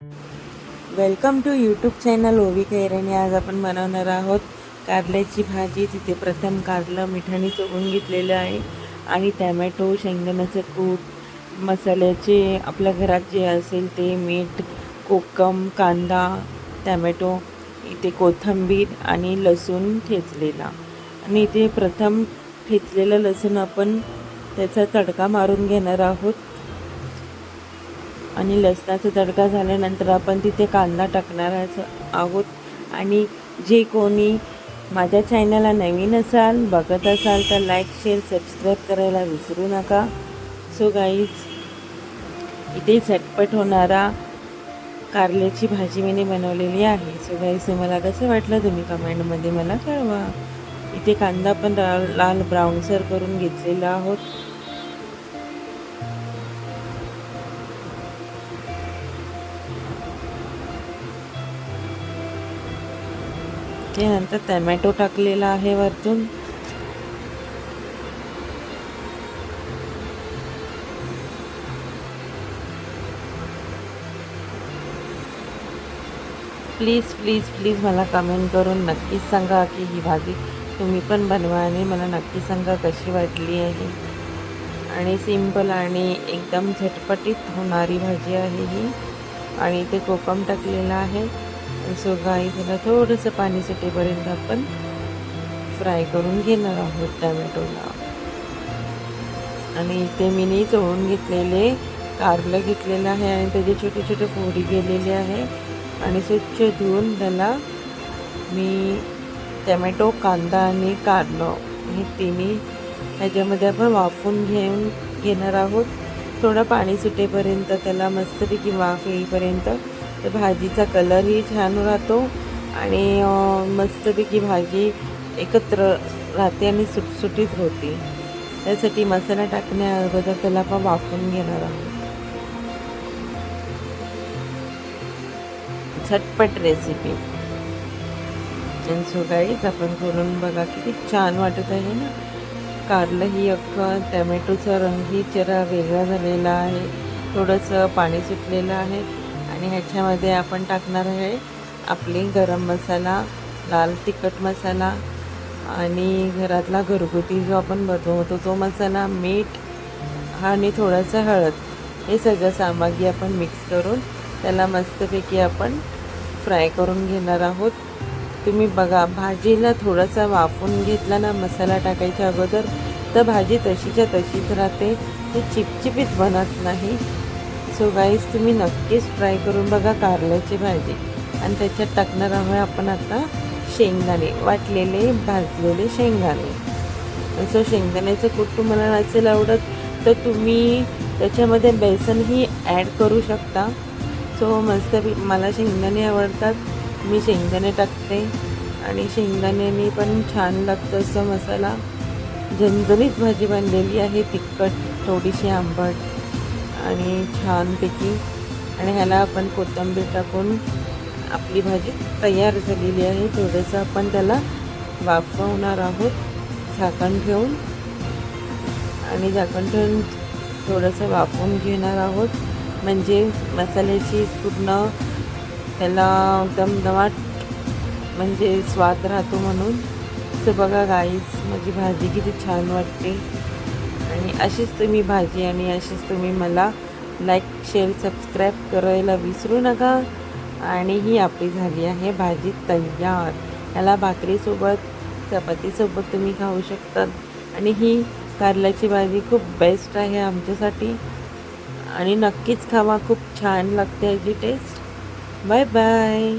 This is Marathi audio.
वेलकम टू यूट्यूब चॅनल ओवी कैरणी। आज आपण बनवणार आहोत कारल्याची भाजी। तिथे प्रथम कारलं मिठाने चोळून घेतलेलं आहे आणि टॅमॅटो, शेंगदाण्याचं कूट, मसाल्याचे आपल्या घरात जे असेल ते मीठ, कोकम, कांदा, टॅमॅटो, इथे कोथिंबीर आणि लसूण ठेचलेला। आणि इथे प्रथम ठेचलेलं लसूण आपण त्याचा तडका मारून घेणार आहोत आणि लसणाचा तडका झाल्यानंतर आपण तिथे कांदा टाकणार आहोत। आणि जे कोणी माझ्या चॅनलला नवीन असाल, बघत असाल तर लाईक, शेअर, सबस्क्राईब करायला विसरू नका। सो गाईज, इथे झटपट होणारा कारल्याची भाजी मी बनवलेली आहे। सो गाईज, तुम्हाला कसं वाटलं तुम्ही कमेंटमध्ये मला कळवा। इथे कांदा पण लाल ब्राऊनसर करून घेतलेला आहोत। त्यानंतर टॅमॅटो टाकलेला आहे वरतून। प्लीज प्लीज प्लीज मला कमेंट करून नक्कीच सांगा की ही भाजी तुम्ही पण बनवा आणि मला नक्की सांगा कशी वाटली आहे। आणि सिंपल आणि एकदम झटपटीत होणारी भाजी आहे ही। आणि इथे कोकम टाकलेला आहे। सो गाईस, त्याला थोडंसं पाणी सुटेपर्यंत आपण फ्राय करून घेणार आहोत टॅमॅटोला। आणि इथे मी चोळून घेतलेले कारलं घेतलेलं आहे आणि त्याचे छोटे छोटे फोडी केलेले आहे आणि स्वच्छ धुवून त्याला मी टॅमॅटो, कांदा आणि कारलं हे तिन्ही ह्याच्यामध्ये आपण वाफवून घेणार आहोत। थोडं पाणी सुटेपर्यंत त्याला मस्तपैकी वाफ येईपर्यंत तर भाजीचा कलरही छान राहतो आणि मस्तपैकी भाजी एकत्र राहते आणि सुटसुटीत होते। त्यासाठी मसाला टाकण्या अगोदर त्याला आपण वाफवून घेणार आहोत। झटपट रेसिपी। सो गाईज, आपण करून बघा किती छान वाटत आहे ना। कारलं ही अख्खं, टॅमॅटोचा रंगही जरा वेगळा झालेला आहे, थोडंसं पाणी सुटलेलं आहे। आणि ह्याच्यामध्ये आपण टाकणार आहे आपली गरम मसाला, लाल तिखट मसाला आणि घरातला घरगुती जो आपण बनवतो तो मसाला, मीठ आणि थोडंसं हळद, हे सगळं सामग्री आपण मिक्स करून त्याला मस्तपैकी आपण फ्राय करून घेणार आहोत। तुम्ही बघा, भाजीला थोडासा वाफवून घेतला ना मसाला टाकायच्या अगोदर तर भाजी तशीच्या तशीच राहते, ते चिपचिपीत बनत नाही। सो गाईज, तुम्ही नक्कीच ट्राय करून बघा कारल्याची भाजी। आणि त्याच्यात टाकणार आहोत आपण आता शेंगदाणे, वाटलेले भाजलेले शेंगदाणे। सो शेंगदाण्याचं कूट तुम्हाला नसेल आवडत तर तुम्ही त्याच्यामध्ये बेसनही ॲड करू शकता। सो मस्त मला शेंगदाणे आवडतात, मी शेंगदाणे टाकते आणि शेंगदाण्याने पण छान लागतं असं मसाला। झणझणीत भाजी बनलेली आहे, तिखट, थोडीशी आंबट आणि छानपैकी। आणि ह्याला आपण कोथिंबीर टाकून आपली भाजी तयार झालेली आहे। थोडंसं आपण त्याला वाफवणार आहोत झाकण ठेवून। आणि झाकण ठेवून थोडंसं वाफवून घेणार आहोत, म्हणजे मसाल्याची पूर्ण त्याला दमदमाट म्हणजे स्वाद राहतो म्हणून। तर बघा गाईज, माझी भाजी किती छान वाटते। आणि अशीच तुम्ही भाजी आणि अशीच तुम्ही मला लाईक, शेअर, सबस्क्राईब करायला विसरू नका। आणि ही आपली झाली आहे भाजी तयार। याला भाकरीसोबत, चपातीसोबत तुम्ही खाऊ शकतात। आणि ही कारल्याची भाजी खूप बेस्ट आहे आमच्यासाठी आणि नक्कीच खावा, खूप छान लागते याची टेस्ट। Bye bye.